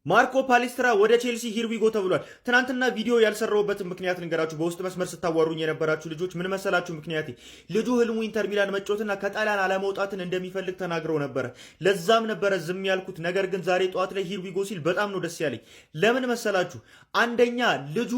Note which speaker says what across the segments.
Speaker 1: ማርኮ ፓሌስትራ ወደ ቼልሲ ሂርዊጎ ተብሏል። ትናንትና ቪዲዮ ያልሰራውበት ምክንያት ልንገራችሁ። በውስጥ መስመር ስታዋሩኝ የነበራችሁ ልጆች ምን መሰላችሁ? ምክንያቴ ልጁ ህልሙ ኢንተር ሚላን መጫወትና ከጣሊያን አለመውጣትን እንደሚፈልግ ተናግረው ነበረ። ለዛም ነበረ ዝም ያልኩት። ነገር ግን ዛሬ ጠዋት ላይ ሂርዊጎ ሲል በጣም ነው ደስ ያለኝ። ለምን መሰላችሁ? አንደኛ ልጁ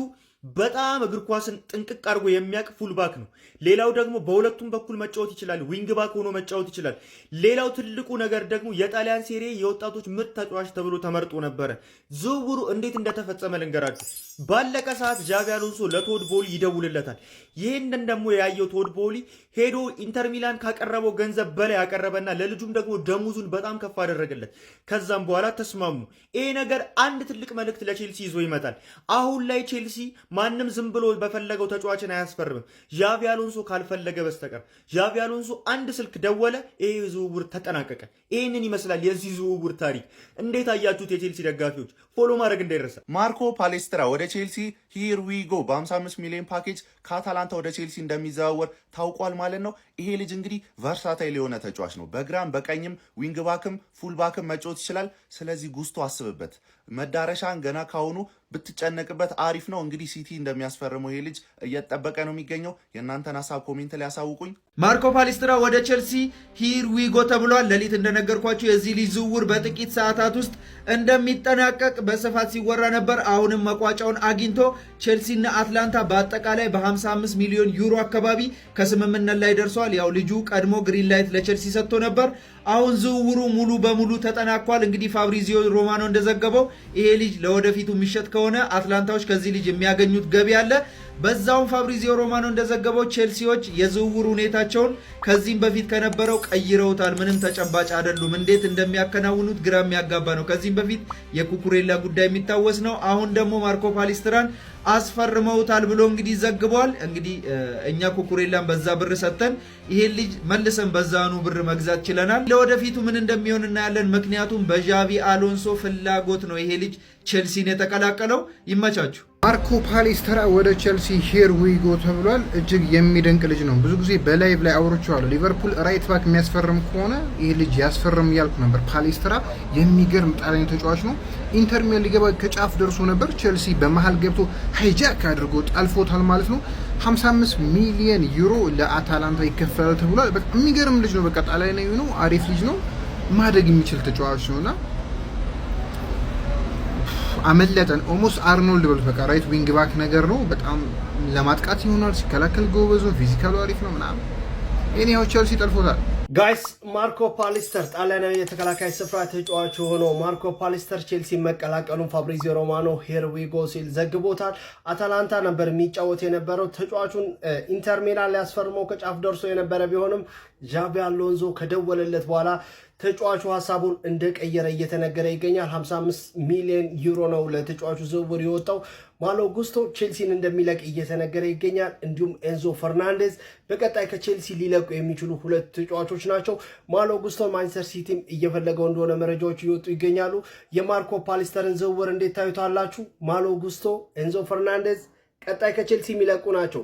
Speaker 1: በጣም እግር ኳስን ጥንቅቅ አድርጎ የሚያቅ ፉልባክ ነው። ሌላው ደግሞ በሁለቱም በኩል መጫወት ይችላል። ዊንግ ባክ ሆኖ መጫወት ይችላል። ሌላው ትልቁ ነገር ደግሞ የጣሊያን ሴሪ የወጣቶች ምርጥ ተጫዋች ተብሎ ተመርጦ ነበረ። ዝውውሩ እንዴት እንደተፈጸመ ልንገራችሁ። ባለቀ ሰዓት ጃቪ አሎንሶ ለቶድ ቦሊ ይደውልለታል። ይህንን ደግሞ ያየው ቶድ ቦሊ ሄዶ ኢንተር ሚላን ካቀረበው ገንዘብ በላይ ያቀረበና ለልጁም ደግሞ ደሞዙን በጣም ከፍ አደረገለት። ከዛም በኋላ ተስማሙ። ይሄ ነገር አንድ ትልቅ መልእክት ለቼልሲ ይዞ ይመጣል። አሁን ላይ ቼልሲ ማንም ዝም ብሎ በፈለገው ተጫዋችን አያስፈርምም ጃቪ አሎንሶ ካልፈለገ በስተቀር። ጃቪ አሎንሶ አንድ ስልክ ደወለ፣ ይሄ ዝውውር ተጠናቀቀ። ይህንን ይመስላል የዚህ ዝውውር ታሪክ። እንዴት አያችሁት የቼልሲ ደጋፊዎች? ፎሎ ማድረግ እንዳይረሳ።
Speaker 2: ማርኮ ፓሌስትራ ወደ ቼልሲ ሂር ዊ ጎ በ55 ሚሊዮን ፓኬጅ ከአታላንታ ወደ ቼልሲ እንደሚዘዋወር ታውቋል ማለት ነው። ይሄ ልጅ እንግዲህ ቨርሳታይል የሆነ ተጫዋች ነው። በግራም በቀኝም ዊንግ ባክም ፉል ባክም መጫወት ይችላል። ስለዚህ ጉስቶ አስብበት። መዳረሻን ገና ካሁኑ ብትጨነቅበት አሪፍ ነው። እንግዲህ ሲቲ እንደሚያስፈርመው ይሄ ልጅ እየተጠበቀ ነው የሚገኘው። የእናንተን ሀሳብ ኮሜንት ላይ ያሳውቁኝ።
Speaker 3: ማርኮ ፓሌስትራ ወደ ቼልሲ ሂር ዊ ጎ ተብሏል። ሌሊት እንደነገርኳችሁ የዚህ ልጅ ዝውውር በጥቂት ሰዓታት ውስጥ እንደሚጠናቀቅ በስፋት ሲወራ ነበር። አሁንም መቋጫውን አግኝቶ ቼልሲና አትላንታ በአጠቃላይ በ55 ሚሊዮን ዩሮ አካባቢ ከስምምነት ላይ ደርሷል። ያው ልጁ ቀድሞ ግሪን ላይት ለቼልሲ ሰጥቶ ነበር። አሁን ዝውውሩ ሙሉ በሙሉ ተጠናቋል። እንግዲህ ፋብሪዚዮ ሮማኖ እንደዘገበው ይሄ ልጅ ለወደፊቱ የሚሸጥ ከሆነ አትላንታዎች ከዚህ ልጅ የሚያገኙት ገቢ አለ። በዛውም ፋብሪዚዮ ሮማኖ እንደዘገበው ቼልሲዎች የዝውውር ሁኔታቸውን ከዚህም በፊት ከነበረው ቀይረውታል። ምንም ተጨባጭ አይደሉም። እንዴት እንደሚያከናውኑት ግራ የሚያጋባ ነው። ከዚህም በፊት የኩኩሬላ ጉዳይ የሚታወስ ነው። አሁን ደግሞ ማርኮ ፓሌስትራን አስፈርመውታል ብሎ እንግዲህ ዘግቧል። እንግዲህ እኛ ኩኩሬላን በዛ ብር ሰጥተን ይሄን ልጅ መልሰን በዛኑ ብር መግዛት ችለናል። ለወደፊቱ ምን እንደሚሆን እናያለን። ምክንያቱም በጃቪ አሎንሶ ፍላጎት ነው ይሄ ልጅ ቼልሲን የተቀላቀለው። ይመቻችሁ።
Speaker 4: ማርኮ ፓሌስትራ ወደ ቼልሲ ሂር ዊ ጎ ተብሏል። እጅግ የሚደንቅ ልጅ ነው። ብዙ ጊዜ በላይቭ ላይ አውርቼዋለሁ። ሊቨርፑል ራይት ባክ የሚያስፈርም ከሆነ ይህ ልጅ ያስፈርም እያልኩ ነበር። ፓሌስትራ የሚገርም ጣሊያን ተጫዋች ነው። ኢንተር ሚላን ሊገባ ከጫፍ ደርሶ ነበር። ቼልሲ በመሃል ገብቶ ሃይጃክ አድርጎ ጣልፎታል ማለት ነው። 55 ሚሊዮን ዩሮ ለአታላንታ ይከፈላል ተብሏል። በቃ የሚገርም ልጅ ነው። በቃ ጣሊያናዊ ነው። አሪፍ ልጅ ነው። ማደግ የሚችል ተጫዋች ነውና አመለጠን። ኦልሞስት አርኖልድ በሉት። በቃ ራይት ዊንግ ባክ ነገር ነው። በጣም ለማጥቃት ይሆናል። ሲከላከል ጎበዝ ነው። ፊዚካሉ አሪፍ ነው ምናምን። ኤኒሃው ቼልሲ ጠልፎታል።
Speaker 5: ጋይስ ማርኮ ፓሌስተር ጣሊያናዊ የተከላካይ ስፍራ ተጫዋች የሆነው ማርኮ ፓሌስተር ቼልሲ መቀላቀሉን ፋብሪዚዮ ሮማኖ ሂር ዊ ጎ ሲል ዘግቦታል። አታላንታ ነበር የሚጫወት የነበረው። ተጫዋቹን ኢንተር ሚላን ሊያስፈርመው ከጫፍ ደርሶ የነበረ ቢሆንም ጃቪ አሎንሶ ከደወለለት በኋላ ተጫዋቹ ሀሳቡን እንደቀየረ እየተነገረ ይገኛል። 55 ሚሊዮን ዩሮ ነው ለተጫዋቹ ዝውውር የወጣው። ማሎ ጉስቶ ቼልሲን እንደሚለቅ እየተነገረ ይገኛል። እንዲሁም ኤንዞ ፈርናንዴዝ በቀጣይ ከቼልሲ ሊለቁ የሚችሉ ሁለት ተጫዋቾች ናቸው። ማሎ ጉስቶ ማንቸስተር ሲቲም እየፈለገው እንደሆነ መረጃዎች እየወጡ ይገኛሉ። የማርኮ ፓሌስተርን ዝውውር እንዴት ታዩታላችሁ? ማሎ ጉስቶ፣ ኤንዞ ፈርናንዴዝ ቀጣይ ከቼልሲ የሚለቁ ናቸው።